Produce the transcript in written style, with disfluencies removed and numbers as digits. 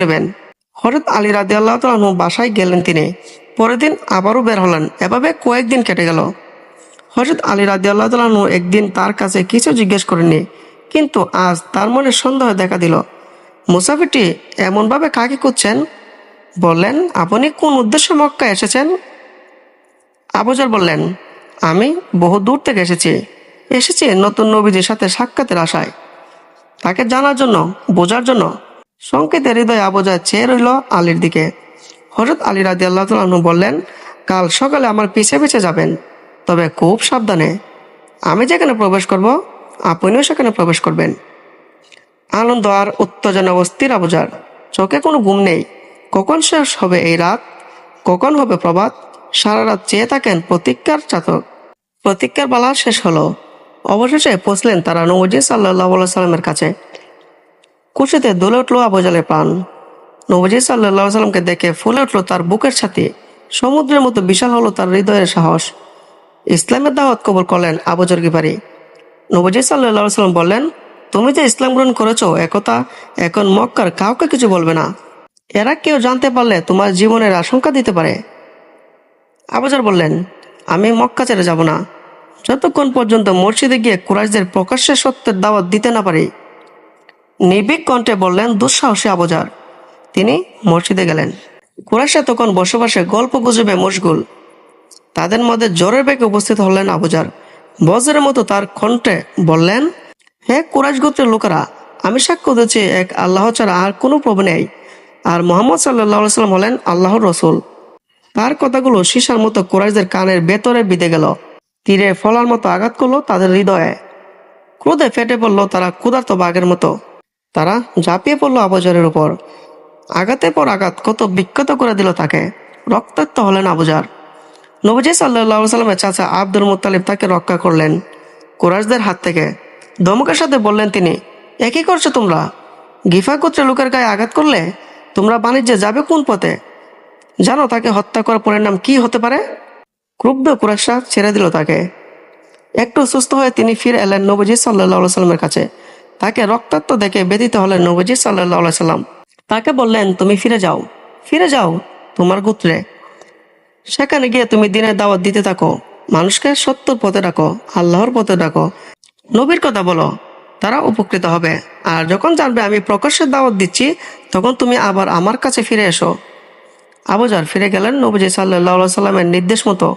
নেবেন। হযরত আলী রাদিয়াল্লাহু তাআলা আনহু বাসায় গেলেন তিনি। পরের দিন আবারও বের হলেন। এভাবে কয়েকদিন কেটে গেল। হযরত আলী রাদিয়াল্লাহু তাআলা আনহু একদিন তার কাছে কিছু জিজ্ঞেস করেননি, কিন্তু আজ তার মনে সন্দেহ দেখা দিল। মুসাফিরটি এমনভাবে কাকে খুঁজছেন? বললেন, আপনি কোন উদ্দেশ্যে মক্কায় এসেছেন? আবু যর বললেন, আমি বহু দূর থেকে এসেছি নতুন নবীজির সাথে সাক্ষাতের আশায়, তাকে জানার জন্য, বোঝার জন্য। সংকেতে হৃদয়ে আবু যর চেয়ে রইল আলীর দিকে। হযরত আলী রাদিয়াল্লাহু তাআলা আনহু বললেন, কাল সকালে আমার পিছে পিছে যাবেন, তবে খুব সাবধানে। আমি যেখানে প্রবেশ করব, আপনিও সেখানে প্রবেশ করবেন। আনন্দ আর উত্তেজনা অস্থির আবু যর। চোখে কোনো ঘুম নেই। কখন শেষ হবে এই রাত, কখন হবে প্রভাত? সারা রাত চেয়ে থাকেন প্রতীক্ষার চাতক। প্রতীক্ষার বেলা শেষ হলো। অবশেষে পৌঁছলেন তারা নবীজি সাল্লাল্লাহু আলাইহি সাল্লামের কাছে। খুশিতে দুলে উঠল আবু জাহলের প্রাণ। নবীজি সাল্লাল্লাহু আলাইহি সাল্লামকে দেখে ফুলে উঠল তার বুকের ছাতি। সমুদ্রের মতো বিশাল হলো তার হৃদয়ের সাহস। ইসলামের দাওয়াত কবুল করলেন আবু যর গিফারি। নবীজি সাল্লাল্লাহু আলাইহি সাল্লাম বললেন, তুমি যে ইসলাম গ্রহণ করেছো একথা এখন মক্কার কাউকে কিছু বলবে না। এরা কেউ জানতে পারলে তোমার জীবনের আশঙ্কা দিতে পারে। আবু যর বললেন, আমি মক্কা ছেড়ে যাব না, যতক্ষণ পর্যন্ত মসজিদে গিয়ে কুরাইশদের প্রকাশ্যে সত্যের দাওয়াত দিতে না পারি। নির্ভীক কণ্ঠে বললেন দুঃসাহসী আবু যর। তিনি মসজিদে গেলেন। কুরাইশরা তখন বসবাসে গল্প গুজবে মশগুল। তাদের মধ্যে জোরের বেগে উপস্থিত হলেন আবু যর। বজ্রের মতো তার কণ্ঠে বললেন, হে কুরাইশ গোত্রের লোকেরা, আমি সাক্ষ্য দিচ্ছি এক আল্লাহ ছাড়া আর কোনো প্রভু নেই, আর মুহাম্মদ সাল্লাল্লাহু আলাইহি সাল্লাম হলেন আল্লাহর রসুল। তার কথাগুলো সীসার মতো কুরাইশদের কানের ভেতরে বিঁধে গেল। তীরে ফলার মতো আঘাত করলো তাদের হৃদয়ে। ক্রোধে ফেটে পড়লো তারা ক্ষুধার্ত বাঘের মতো। তারা ঝাঁপিয়ে পড়লো আবু যরের উপর। আঘাতের পর আঘাত কত বিক্ষত করে দিল তাকে। রক্তাক্ত হলেন আবু যর। নবীজি সাল্লাল্লাহু আলাইহি সাল্লামের চাচা আব্দুল মুত্তালিব তাকে রক্ষা করলেন কুরাইশদের হাত থেকে। ধমকের সাথে বললেন তিনি, এ কি করছো তোমরা? গিফার গোত্রের লোকের গায়ে আঘাত করলে? তোমরা বাণিজ্যে যাবে কোন পথে? জানো তাকে হত্যা করার পরিণাম কি হতে পারে? ক্রুব্ধ কুরাইশরা ছেড়ে দিল তাকে। একটু সুস্থ হয়ে তিনি ফিরে এলেন নবীজি সাল্লাল্লাহু আলাইহি সাল্লামের কাছে। তাকে রক্তাক্ত দেখে ব্যথিত হলেন নবীজি সাল্লাল্লাহু আলাইহি সাল্লাম। তাকে বললেন, তুমি ফিরে যাও তোমার গোত্রে। সেখানে গিয়ে তুমি দিনের দাওয়াত দিতে থাকো, মানুষকে সত্যর পথে ডাকো, আল্লাহর পথে ডাকো, নবীর কথা বলো, তারা উপকৃত হবে। আর যখন জানবে আমি প্রকাশ্যে দাওয়াত দিচ্ছি, তখন তুমি আবার আমার কাছে ফিরে এসো। আবু যর ফিরে গেলেন নবীজি সাল্লাল্লাহু আলাইহি সাল্লামের নির্দেশ মতো।